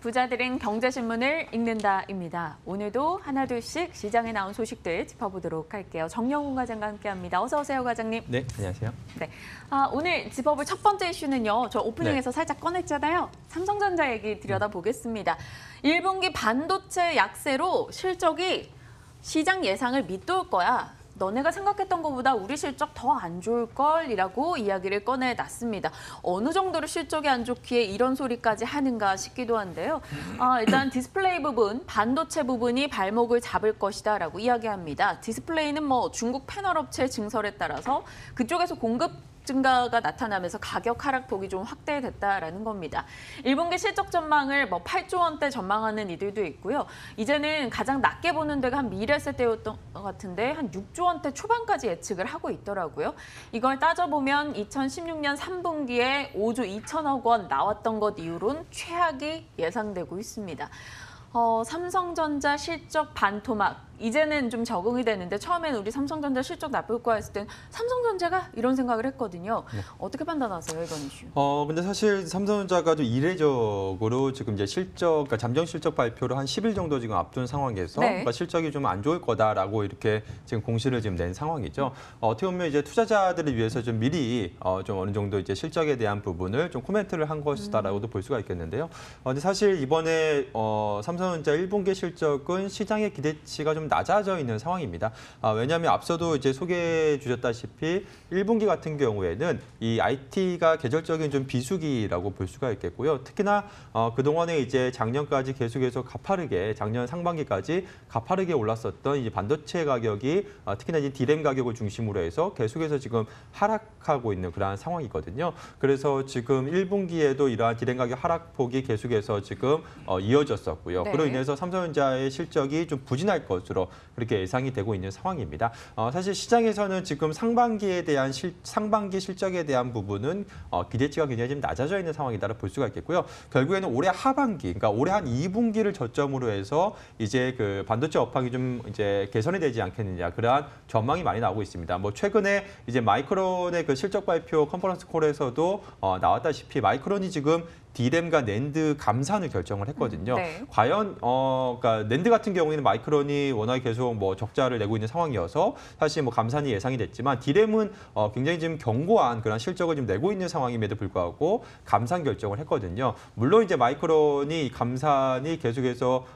부자들은 경제신문을 읽는다입니다. 오늘도 하나둘씩 시장에 나온 소식들 짚어보도록 할게요. 정영훈 과장과 함께합니다. 어서 오세요, 과장님. 네, 안녕하세요. 네, 오늘 짚어볼 첫 번째 이슈는요. 저 오프닝에서 살짝 꺼냈잖아요. 삼성전자 얘기 들여다보겠습니다. 1분기 반도체 약세로 실적이 시장 예상을 밑도울 거야. 너네가 생각했던 것보다 우리 실적 더 안 좋을걸이라고 이야기를 꺼내놨습니다. 어느 정도로 실적이 안 좋기에 이런 소리까지 하는가 싶기도 한데요. 일단 디스플레이 부분, 반도체 부분이 발목을 잡을 것이다라고 이야기합니다. 디스플레이는 뭐 중국 패널 업체 증설에 따라서 그쪽에서 공급 증가가 나타나면서 가격 하락폭이 좀 확대됐다라는 겁니다. 1분기 실적 전망을 8조 원대 전망하는 이들도 있고요. 이제는 가장 낮게 보는 데가 한 미래세대였던 것 같은데 한 6조 원대 초반까지 예측을 하고 있더라고요. 이걸 따져보면 2016년 3분기에 5조 2천억 원 나왔던 것 이후론 최악이 예상되고 있습니다. 삼성전자 실적 반토막, 이제는 좀 적응이 되는데 처음에는 우리 삼성전자 실적 나쁠 거야 했을 땐 삼성전자가 이런 생각을 했거든요. 네. 어떻게 판단하세요, 이건 이슈? 근데 사실 삼성전자가 좀 이례적으로 지금 이제 그러니까 잠정 실적 발표를 한 10일 정도 지금 앞둔 상황에서 네. 그러니까 실적이 좀 안 좋을 거다라고 이렇게 지금 공시를 지금 낸 상황이죠. 어떻게 보면 이제 투자자들을 위해서 좀 미리 좀 어느 정도 이제 실적에 대한 부분을 좀 코멘트를 한 것이다라고도 볼 수가 있겠는데요. 근데 사실 이번에 삼성전자 1분기 실적은 시장의 기대치가 좀 낮아져 있는 상황입니다. 왜냐하면 앞서도 이제 소개해 주셨다시피 1분기 같은 경우에는 이 IT가 계절적인 좀 비수기라고 볼 수가 있겠고요. 특히나 그동안에 이제 작년까지 계속해서 가파르게 작년 상반기까지 가파르게 올랐었던 이제 반도체 가격이 특히나 이제 디램 가격을 중심으로 해서 계속해서 지금 하락하고 있는 그러한 상황이거든요. 그래서 지금 1분기에도 이러한 디램 가격 하락폭이 계속해서 지금 이어졌었고요. 네. 그로 인해서 삼성전자의 실적이 좀 부진할 것으로 그렇게 예상이 되고 있는 상황입니다. 사실 시장에서는 지금 상반기 실적에 대한 부분은 기대치가 굉장히 좀 낮아져 있는 상황이다라고 볼 수가 있겠고요. 결국에는 올해 하반기, 그러니까 올해 한 2분기를 저점으로 해서 이제 그 반도체 업황이 좀 이제 개선이 되지 않겠느냐, 그러한 전망이 많이 나오고 있습니다. 뭐 최근에 이제 마이크론의 그 실적 발표 컨퍼런스 콜에서도 나왔다시피 마이크론이 지금 디램과 낸드 감산을 결정을 했거든요. 네. 과연 그러니까 낸드 같은 경우에는 마이크론이 워낙에 계속 뭐 적자를 내고 있는 상황이어서 사실 뭐 감산이 예상이 됐지만 디램은 굉장히 지금 견고한 그런 실적을 지금 내고 있는 상황임에도 불구하고 감산 결정을 했거든요. 물론 이제 마이크론이 감산이 계속해서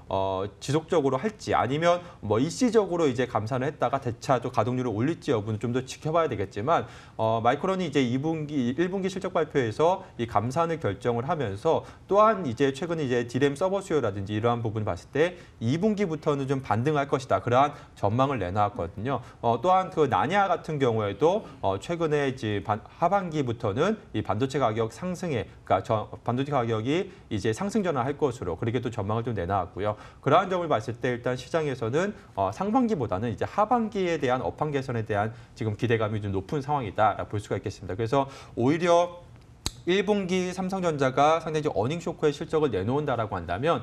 지속적으로 할지 아니면 뭐 일시적으로 이제 감산을 했다가 대차 또 가동률을 올릴지 여부는 좀 더 지켜봐야 되겠지만 마이크론이 이제 1분기 실적 발표에서 이 감산을 결정을 하면 또한 이제 최근에 이제 디램 서버 수요라든지 이러한 부분을 봤을 때 2분기부터는 좀 반등할 것이다. 그러한 전망을 내놨거든요. 또한 그 나냐 같은 경우에도 최근에 이제 하반기부터는 이 반도체 가격 상승에, 그러니까 반도체 가격이 이제 상승 전환할 것으로 그렇게 또 전망을 좀 내놨고요. 그러한 점을 봤을 때 일단 시장에서는 상반기보다는 이제 하반기에 대한 업황 개선에 대한 지금 기대감이 좀 높은 상황이다 볼 수가 있겠습니다. 그래서 오히려 1분기 삼성전자가 상당히 어닝 쇼크의 실적을 내놓는다라고 한다면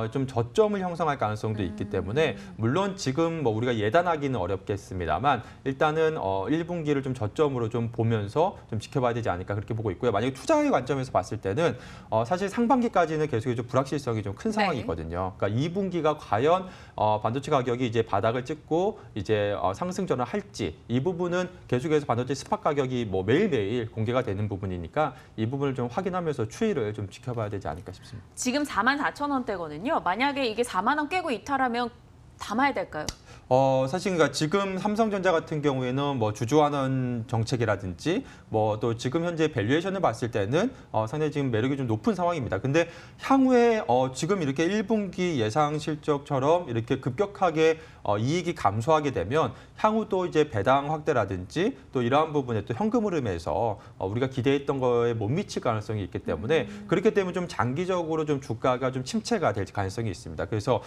좀 저점을 형성할 가능성도 있기 때문에 물론 지금 뭐 우리가 예단하기는 어렵겠습니다만 일단은 1분기를 좀 저점으로 좀 보면서 좀 지켜봐야 되지 않을까 그렇게 보고 있고요. 만약에 투자의 관점에서 봤을 때는 사실 상반기까지는 계속해서 좀 불확실성이 좀 큰 상황이거든요. 그러니까 2분기가 과연 반도체 가격이 이제 바닥을 찍고 이제 상승 전환할지 이 부분은 계속해서 반도체 스팟 가격이 뭐 매일매일 공개가 되는 부분이니까 이 부분을 좀 확인하면서 추이를 좀 지켜봐야 되지 않을까 싶습니다. 지금 44,000원대거든요. 만약에 이게 4만 원 깨고 이탈하면 담아야 될까요? 사실 그러니까 지금 삼성전자 같은 경우에는 뭐 주주환원 정책이라든지 뭐 또 지금 현재 밸류에이션을 봤을 때는 상당히 지금 매력이 좀 높은 상황입니다. 근데 향후에 지금 이렇게 1분기 예상 실적처럼 이렇게 급격하게 이익이 감소하게 되면 향후 또 이제 배당 확대라든지 또 이러한 부분에 또 현금 흐름에서 우리가 기대했던 거에 못 미칠 가능성이 있기 때문에 그렇기 때문에 좀 장기적으로 좀 주가가 좀 침체가 될 가능성이 있습니다. 그래서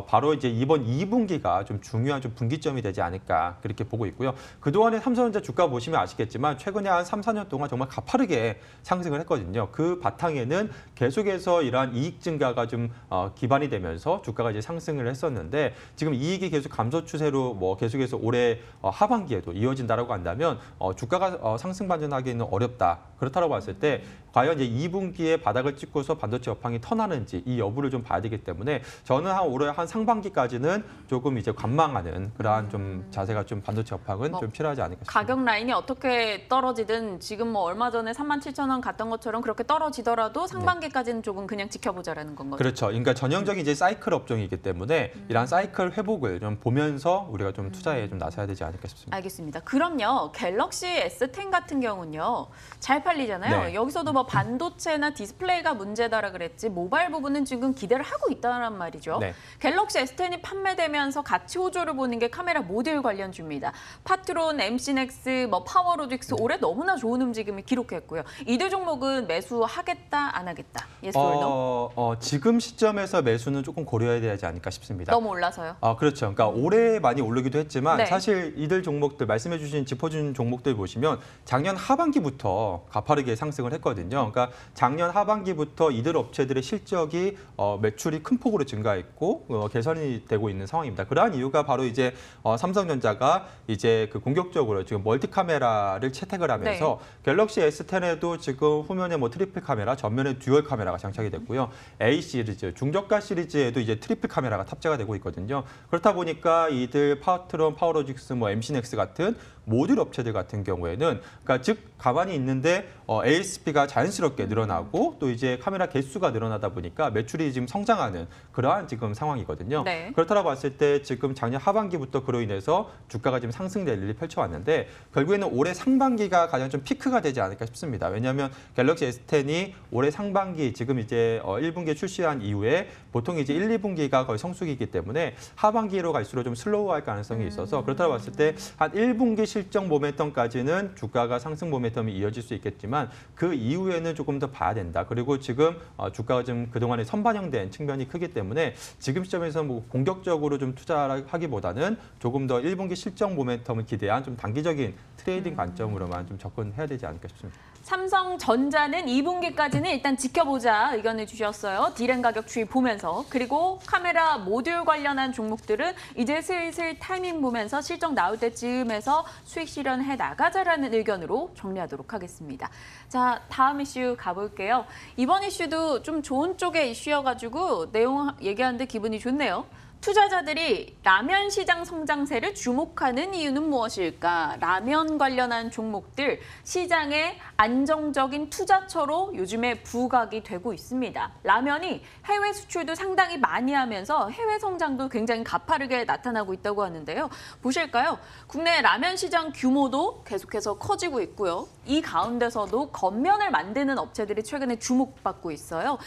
바로 이제 이번 2분기가 좀 중요한 좀 분기점이 되지 않을까 그렇게 보고 있고요. 그동안에 삼성전자 주가 보시면 아시겠지만 최근에 한 3, 4년 동안 정말 가파르게 상승을 했거든요. 그 바탕에는 계속해서 이러한 이익 증가가 좀 기반이 되면서 주가가 이제 상승을 했었는데 지금 이익이 계속 감소 추세로 뭐 계속해서 올해 하반기에도 이어진다라고 한다면 주가가 상승 반전하기는 어렵다. 그렇다고 봤을 때 과연 이제 2분기에 바닥을 찍고서 반도체 업황이 턴하는지 이 여부를 좀 봐야 되기 때문에 저는 올해 한 상반기까지는 조금 이제 관망하는 그러한 좀 자세가 좀 반도체 업황은 좀 필요하지 않을까 싶습니다. 가격 라인이 어떻게 떨어지든 지금 뭐 얼마 전에 37,000원 갔던 것처럼 그렇게 떨어지더라도 상반기까지는 조금 그냥 지켜보자라는 건가요? 그렇죠. 그러니까 전형적인 이제 사이클 업종이기 때문에 이러한 사이클 회복을 좀 보면서 우리가 좀 투자에 좀 나서야 되지 않을까 싶습니다. 알겠습니다. 그럼요. 갤럭시 S10 같은 경우는요. 잘 팔리잖아요. 네. 여기서도 뭐 반도체나 디스플레이가 문제다라 그랬지 모바일 부분은 지금 기대를 하고 있다란 말이죠. 네. 갤럭시 S10이 판매되면서 같이 호조를 보는 게 카메라 모듈 관련주입니다. 파트론, MC넥스, 뭐 파워로직스 올해 너무나 좋은 움직임을 기록했고요. 이들 종목은 매수하겠다, 안 하겠다? 예스 or no? 지금 시점에서 매수는 조금 고려해야 되지 않을까 싶습니다. 너무 올라서요. 그렇죠. 그러니까 올해 많이 오르기도 했지만 네. 사실 이들 종목들 말씀해주신 짚어준 종목들 보시면 작년 하반기부터 가파르게 상승을 했거든요. 그러니까 작년 하반기부터 이들 업체들의 실적이 매출이 큰 폭으로 증가했고 개선이 되고 있는 상황입니다. 그러한 이유가 바로 이제 삼성전자가 이제 그 공격적으로 지금 멀티 카메라를 채택을 하면서 갤럭시 S10에도 지금 후면에 뭐 트리플 카메라, 전면에 듀얼 카메라가 장착이 됐고요. A 시리즈, 중저가 시리즈에도 이제 트리플 카메라가 탑재가 되고 있거든요. 그렇다 보니까 이들 파워트론, 파워로직스, 뭐 MC넥스 같은 모듈 업체들 같은 경우에는 그러니까 즉 가만히 있는데 ASP가 자연스럽게 늘어나고 또 이제 카메라 개수가 늘어나다 보니까 매출이 지금 성장하는 그러한 지금 상황이거든요. 네. 그렇다고 봤을 때 지금 작년 하반기부터 그로 인해서 주가가 지금 상승 랠리를 펼쳐왔는데 결국에는 올해 상반기가 가장 좀 피크가 되지 않을까 싶습니다. 왜냐하면 갤럭시 S10이 올해 상반기 지금 이제 1분기에 출시한 이후에 보통 이제 1, 2분기가 거의 성수기이기 때문에 하반기로 갈수록 좀 슬로우할 가능성이 있어서 그렇다고 봤을 때 한 1분기 실적 모멘텀까지는 주가가 상승 모멘텀이 이어질 수 있겠지만 그 이후에는 조금 더 봐야 된다. 그리고 지금 주가가 좀 그동안에 선반영된 측면이 크기 때문에 지금 시점에서 뭐 공격적으로 좀 투자하기보다는 조금 더 1분기 실적 모멘텀을 기대한 좀 단기적인 트레이딩 관점으로만 좀 접근해야 되지 않을까 싶습니다. 삼성전자는 2분기까지는 일단 지켜보자 의견을 주셨어요. 디램 가격 추이 보면서. 그리고 카메라 모듈 관련한 종목들은 이제 슬슬 타이밍 보면서 실적 나올 때쯤에서 수익 실현해 나가자라는 의견으로 정리하도록 하겠습니다. 자, 다음 이슈 가볼게요. 이번 이슈도 좀 좋은 쪽의 이슈여가지고 내용 얘기하는데 기분이 좋네요. 투자자들이 라면 시장 성장세를 주목하는 이유는 무엇일까? 라면 관련한 종목들 시장의 안정적인 투자처로 요즘에 부각이 되고 있습니다. 라면이 해외 수출도 상당히 많이 하면서 해외 성장도 굉장히 가파르게 나타나고 있다고 하는데요. 보실까요? 국내 라면 시장 규모도 계속해서 커지고 있고요. 이 가운데서도 겉면을 만드는 업체들이 최근에 주목받고 있어요.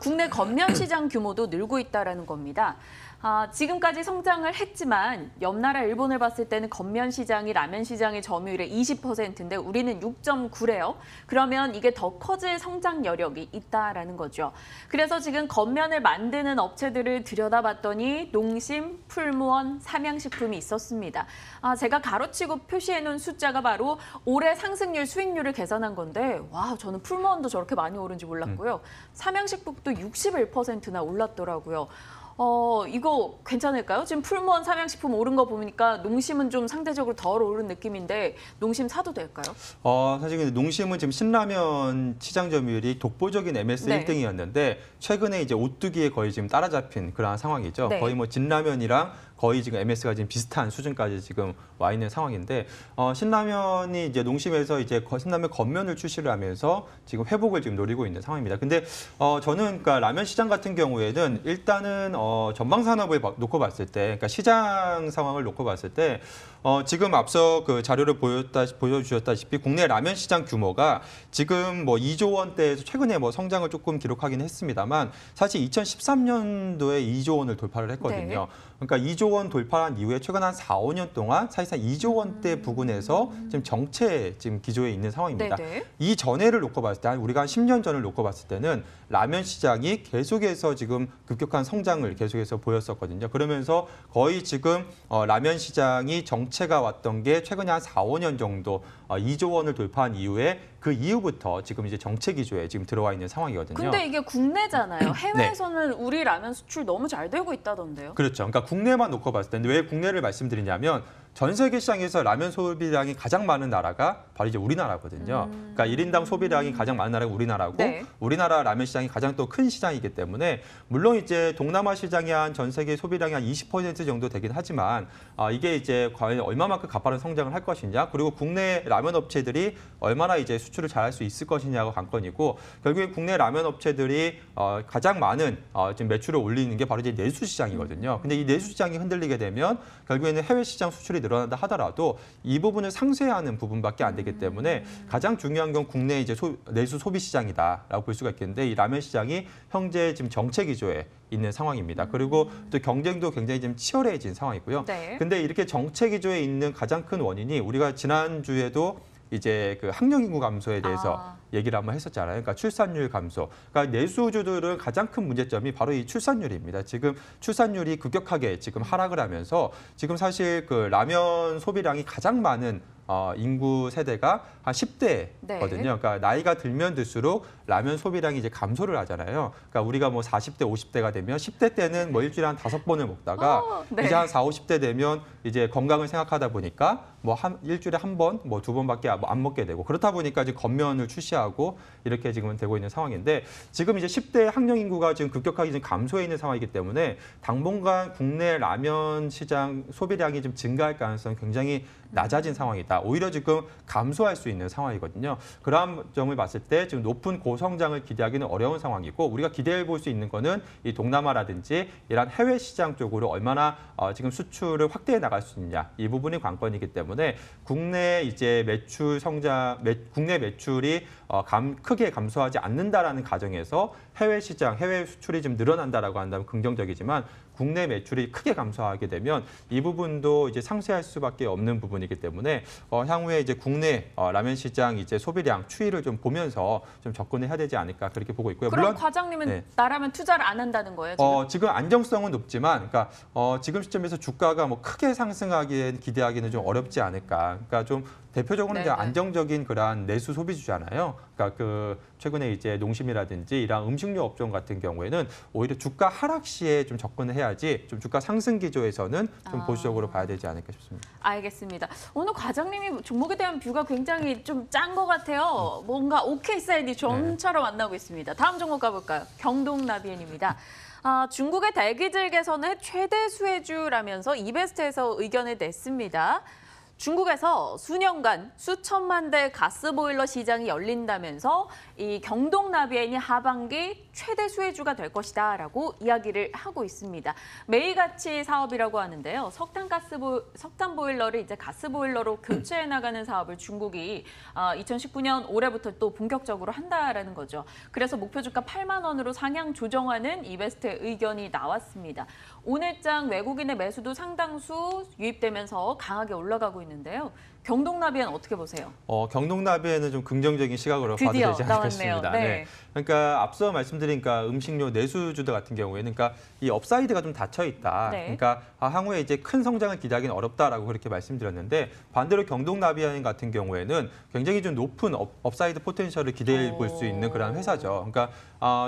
국내 겉면 시장 규모도 늘고 있다는 겁니다. 지금까지 성장을 했지만 옆 나라 일본을 봤을 때는 겉면 시장이 라면 시장의 점유율의 20%인데 우리는 6.9래요. 그러면 이게 더 커질 성장 여력이 있다라는 거죠. 그래서 지금 겉면을 만드는 업체들을 들여다봤더니 농심, 풀무원, 삼양식품이 있었습니다. 제가 가로치고 표시해놓은 숫자가 바로 올해 상승률, 수익률을 계산한 건데 와, 저는 풀무원도 저렇게 많이 오른지 몰랐고요. 삼양식품도 61%나 올랐더라고요. 이거 괜찮을까요? 지금 풀무원 삼양식품 오른 거 보니까 농심은 좀 상대적으로 덜 오른 느낌인데 농심 사도 될까요? 사실 근데 농심은 지금 신라면 시장 점유율이 독보적인 MS 네. 1등이었는데 최근에 이제 오뚜기에 거의 지금 따라잡힌 그러한 상황이죠. 네. 거의 뭐 진라면이랑 거의 지금 MS가 지금 비슷한 수준까지 지금 와 있는 상황인데 신라면이 이제 농심에서 이제 신라면 겉면을 출시를 하면서 지금 회복을 지금 노리고 있는 상황입니다. 근데 저는 그러니까 라면 시장 같은 경우에는 일단은 전방 산업을 놓고 봤을 때, 그러니까 시장 상황을 놓고 봤을 때 지금 앞서 그 자료를 보여주셨다시피 국내 라면 시장 규모가 지금 뭐 2조 원대에서 최근에 뭐 성장을 조금 기록하긴 했습니다만 사실 2013년도에 2조 원을 돌파를 했거든요. 네. 그러니까 2조 원 돌파한 이후에 최근 한 4, 5년 동안 사실상 2조 원대 부근에서 지금 정체 지금 기조에 있는 상황입니다. 네네. 이 전해를 놓고 봤을 때, 우리가 한 10년 전을 놓고 봤을 때는 라면 시장이 계속해서 지금 급격한 성장을 계속해서 보였었거든요. 그러면서 거의 지금 라면 시장이 정체가 왔던 게 최근에 한 4, 5년 정도 2조 원을 돌파한 이후에 그 이후부터 지금 이제 정체 기조에 지금 들어와 있는 상황이거든요. 근데 이게 국내잖아요. 해외에서는 우리 라면 수출 너무 잘 되고 있다던데요. 그렇죠. 그러니까 국내만 놓고 봤을 때 왜 국내를 말씀드리냐면 전 세계 시장에서 라면 소비량이 가장 많은 나라가 바로 이제 우리나라거든요. 그러니까 1인당 소비량이 가장 많은 나라가 우리나라고 네. 우리나라 라면 시장이 가장 또 큰 시장이기 때문에 물론 이제 동남아 시장이 한 전 세계 소비량이 한 20% 정도 되긴 하지만 이게 이제 과연 얼마만큼 가파른 성장을 할 것이냐 그리고 국내 라면 업체들이 얼마나 이제 수출을 잘할 수 있을 것이냐가 관건이고 결국에 국내 라면 업체들이 가장 많은 지금 매출을 올리는 게 바로 이제 내수 시장이거든요. 근데 이 내수 시장이 흔들리게 되면 결국에는 해외 시장 수출이 늘어난다 하더라도 이 부분을 상쇄하는 부분밖에 안 되기 때문에 가장 중요한 건 국내 이제 내수 소비 시장이다라고 볼 수가 있겠는데 이 라면 시장이 현재 지금 정체 기조에 있는 상황입니다. 그리고 또 경쟁도 굉장히 좀 치열해진 상황이고요. 네. 근데 이렇게 정체 기조에 있는 가장 큰 원인이 우리가 지난주에도 이제 그 학령 인구 감소에 대해서 얘기를 한번 했었잖아요. 그러니까 출산율 감소. 그러니까 내수주들은 가장 큰 문제점이 바로 이 출산율입니다. 지금 출산율이 급격하게 지금 하락을 하면서 지금 사실 그 라면 소비량이 가장 많은 인구 세대가 한 10대거든요. 네. 그러니까 나이가 들면 들수록 라면 소비량이 이제 감소를 하잖아요. 그러니까 우리가 뭐 40대, 50대가 되면 10대 때는 뭐 일주일에 한 5번을 먹다가 네. 이제 한 40, 50대 되면 이제 건강을 생각하다 보니까 뭐 일주일에 한 번, 뭐 2번밖에 안 먹게 되고 그렇다 보니까 지금 겉면을 출시하고 이렇게 지금은 되고 있는 상황인데 지금 이제 10대 학령 인구가 지금 급격하게 지금 감소해 있는 상황이기 때문에 당분간 국내 라면 시장 소비량이 좀 증가할 가능성이 굉장히 낮아진 상황이다. 오히려 지금 감소할 수 있는 상황이거든요. 그런 점을 봤을 때 지금 높은 고성장을 기대하기는 어려운 상황이고 우리가 기대해 볼 수 있는 거는 이 동남아라든지 이런 해외 시장 쪽으로 얼마나 지금 수출을 확대해 나갈 수 있냐 이 부분이 관건이기 때문에 국내 이제 매출 성장, 국내 매출이 크게 감소하지 않는다라는 가정에서 해외 시장, 해외 수출이 좀 늘어난다라고 한다면 긍정적이지만 국내 매출이 크게 감소하게 되면 이 부분도 이제 상쇄할 수밖에 없는 부분이기 때문에 향후에 이제 국내 라면 시장 이제 소비량 추이를 좀 보면서 좀 접근해야 되지 않을까 그렇게 보고 있고요. 그럼 물론 과장님은 네. 나라면 투자를 안 한다는 거예요? 지금? 지금 안정성은 높지만, 그러니까 지금 시점에서 주가가 뭐 크게 상승하기엔 기대하기는 좀 어렵지 않을까. 그러니까 좀 대표적으로는 이제 네네. 안정적인 그러한 내수 소비주잖아요. 그러니까 그 최근에 이제 농심이라든지 이런 음식료 업종 같은 경우에는 오히려 주가 하락 시에 좀 접근을 해야지 좀 주가 상승 기조에서는 좀 보수적으로 봐야 되지 않을까 싶습니다. 알겠습니다. 오늘 과장님이 종목에 대한 뷰가 굉장히 좀 짠 것 같아요. 뭔가 오케이 사이드 좀처럼 만나고 있습니다. 다음 종목 가볼까요? 경동나비엔입니다. 중국의 대기질 개선의 최대 수혜주라면서 이베스트에서 의견을 냈습니다. 중국에서 수년간 수천만 대 가스보일러 시장이 열린다면서 이 경동나비엔이 하반기 최대 수혜주가 될 것이다라고 이야기를 하고 있습니다. 매일가치 사업이라고 하는데요. 석탄 보일러를 이제 가스보일러로 교체해 나가는 사업을 중국이 2019년 올해부터 또 본격적으로 한다라는 거죠. 그래서 목표 주가 8만 원으로 상향 조정하는 이베스트의 의견이 나왔습니다. 오늘장 외국인의 매수도 상당수 유입되면서 강하게 올라가고 있는데요. 경동나비엔 어떻게 보세요? 경동나비에는 좀 긍정적인 시각으로 봐도 드디어 되지 않을까 나왔네요. 싶습니다. 네. 그러니까 앞서 말씀드린 음식료 내수주들 같은 경우에는 그러니까 이 업사이드가 좀 닫혀 있다. 네. 그러니까 향후에 이제 큰 성장을 기대하기는 어렵다라고 그렇게 말씀드렸는데 반대로 경동나비엔 같은 경우에는 굉장히 좀 높은 업사이드 포텐셜을 기대해 볼 수 있는 그런 회사죠. 그러니까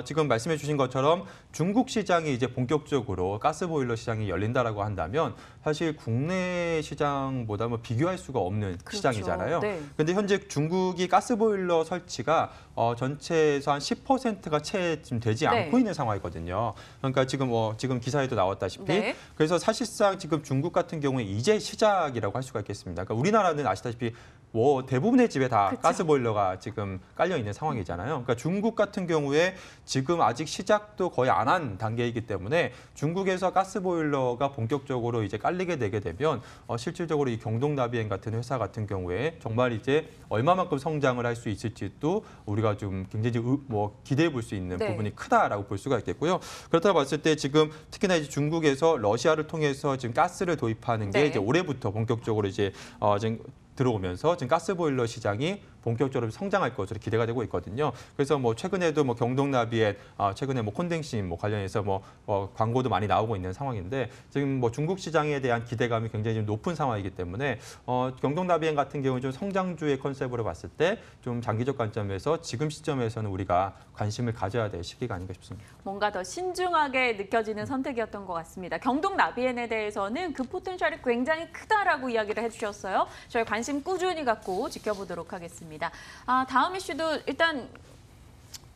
지금 말씀해 주신 것처럼 중국 시장이 이제 본격적으로 가스보일러 시장이 열린다라고 한다면 사실 국내 시장보다 뭐 비교할 수가 없는 그렇죠. 시장이잖아요. 네. 근데 현재 중국이 가스보일러 설치가 전체에서 한 10%가 채 지금 되지 네. 않고 있는 상황이거든요. 그러니까 지금 기사에도 나왔다시피 네. 그래서 사실상 지금 중국 같은 경우에 이제 시작이라고 할 수가 있겠습니다. 그러니까 우리나라는 아시다시피 뭐 대부분의 집에 다 그쵸. 가스보일러가 지금 깔려 있는 상황이잖아요. 그러니까 중국 같은 경우에 지금 아직 시작도 거의 안 한 단계이기 때문에 중국에서 가스보일러가 본격적으로 이제 깔리게 되게 되면 실질적으로 이 경동나비엔 같은 회사 같은 경우에 정말 이제 얼마만큼 성장을 할 수 있을지도 우리가 좀 굉장히 기대해 볼 수 있는 네. 부분이 크다라고 볼 수가 있겠고요. 그렇다고 봤을 때 지금 특히나 이제 중국에서 러시아를 통해서 지금 가스를 도입하는 게 네. 이제 올해부터 본격적으로 이제 지금 들어오면서 지금 가스보일러 시장이 본격적으로 성장할 것으로 기대가 되고 있거든요. 그래서 뭐 최근에도 뭐 경동나비엔 최근에 뭐 콘덴심 뭐 관련해서 뭐 광고도 많이 나오고 있는 상황인데 지금 뭐 중국 시장에 대한 기대감이 굉장히 좀 높은 상황이기 때문에 경동나비엔 같은 경우는 좀 성장주의 컨셉으로 봤을 때 좀 장기적 관점에서 지금 시점에서는 우리가 관심을 가져야 될 시기가 아닌가 싶습니다. 뭔가 더 신중하게 느껴지는 선택이었던 것 같습니다. 경동나비엔에 대해서는 그 포텐셜이 굉장히 크다라고 이야기를 해주셨어요. 저희 관심 꾸준히 갖고 지켜보도록 하겠습니다. 다음 이슈도 일단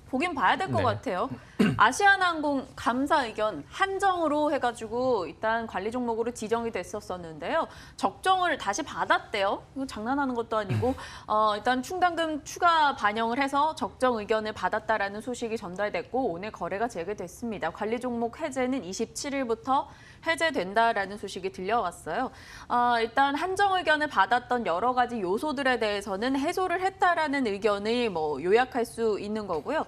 보긴 봐야 될 것 네. 같아요. 아시아나항공 감사 의견 한정으로 해가지고 일단 관리 종목으로 지정이 됐었는데요. 적정을 다시 받았대요. 이거 장난하는 것도 아니고 일단 충당금 추가 반영을 해서 적정 의견을 받았다라는 소식이 전달됐고 오늘 거래가 재개됐습니다. 관리 종목 해제는 27일부터 해제된다라는 소식이 들려왔어요. 일단 한정 의견을 받았던 여러 가지 요소들에 대해서는 해소를 했다라는 의견을 뭐 요약할 수 있는 거고요.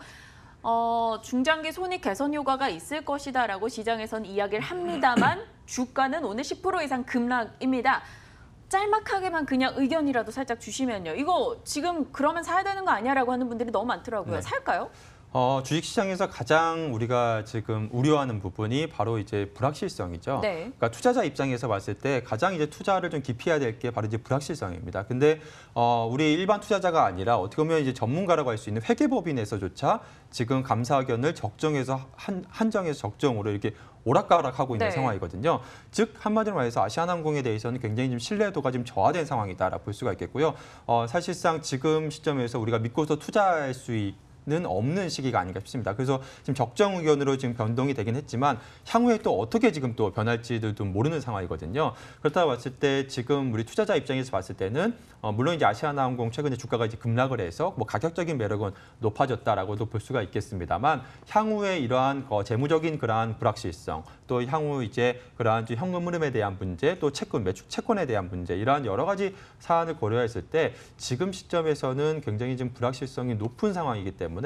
중장기 손익 개선 효과가 있을 것이다라고 시장에서는 이야기를 합니다만 주가는 오늘 10% 이상 급락입니다. 짤막하게만 그냥 의견이라도 살짝 주시면요. 이거 지금 그러면 사야 되는 거 아니야라고 하는 분들이 너무 많더라고요. 네. 살까요? 주식시장에서 가장 우리가 지금 우려하는 부분이 바로 이제 불확실성이죠. 네. 그러니까 투자자 입장에서 봤을 때 가장 이제 투자를 좀 기피해야 될 게 바로 이제 불확실성입니다. 근데 우리 일반 투자자가 아니라 어떻게 보면 이제 전문가라고 할 수 있는 회계법인에서조차 지금 감사 의견을 적정해서 한정해서 적정으로 이렇게 오락가락하고 있는 네. 상황이거든요. 즉 한마디로 말해서 아시아나항공에 대해서는 굉장히 좀 신뢰도가 좀 저하된 상황이다라고 볼 수가 있겠고요. 사실상 지금 시점에서 우리가 믿고서 투자할 수 는 없는 시기가 아닌가 싶습니다. 그래서 지금 적정 의견으로 지금 변동이 되긴 했지만 향후에 또 어떻게 지금 또 변할지도 좀 모르는 상황이거든요. 그렇다 봤을 때 지금 우리 투자자 입장에서 봤을 때는 물론 이제 아시아나항공 최근에 주가가 이제 급락을 해서 뭐 가격적인 매력은 높아졌다라고도 볼 수가 있겠습니다만 향후에 이러한 재무적인 그러한 불확실성 또 향후 이제 그러한 현금 흐름에 대한 문제 또 매축 채권에 대한 문제 이러한 여러 가지 사안을 고려했을 때 지금 시점에서는 굉장히 좀 불확실성이 높은 상황이기 때문에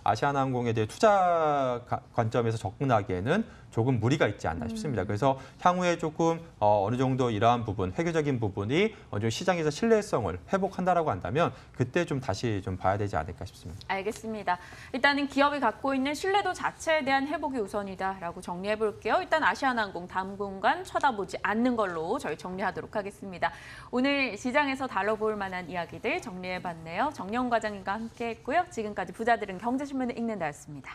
아시아나항공에 대해 투자 관점에서 접근하기에는 조금 무리가 있지 않나 싶습니다. 그래서 향후에 조금 어느 정도 이러한 부분, 회계적인 부분이 어느 정도 시장에서 신뢰성을 회복한다라고 한다면 그때 좀 다시 좀 봐야 되지 않을까 싶습니다. 알겠습니다. 일단은 기업이 갖고 있는 신뢰도 자체에 대한 회복이 우선이다라고 정리해 볼게요. 일단 아시아나항공 당분간 쳐다보지 않는 걸로 저희 정리하도록 하겠습니다. 오늘 시장에서 다뤄볼 만한 이야기들 정리해 봤네요. 정영 과장님과 함께 했고요. 지금까지 부자들은 경제신문을 읽는다였습니다.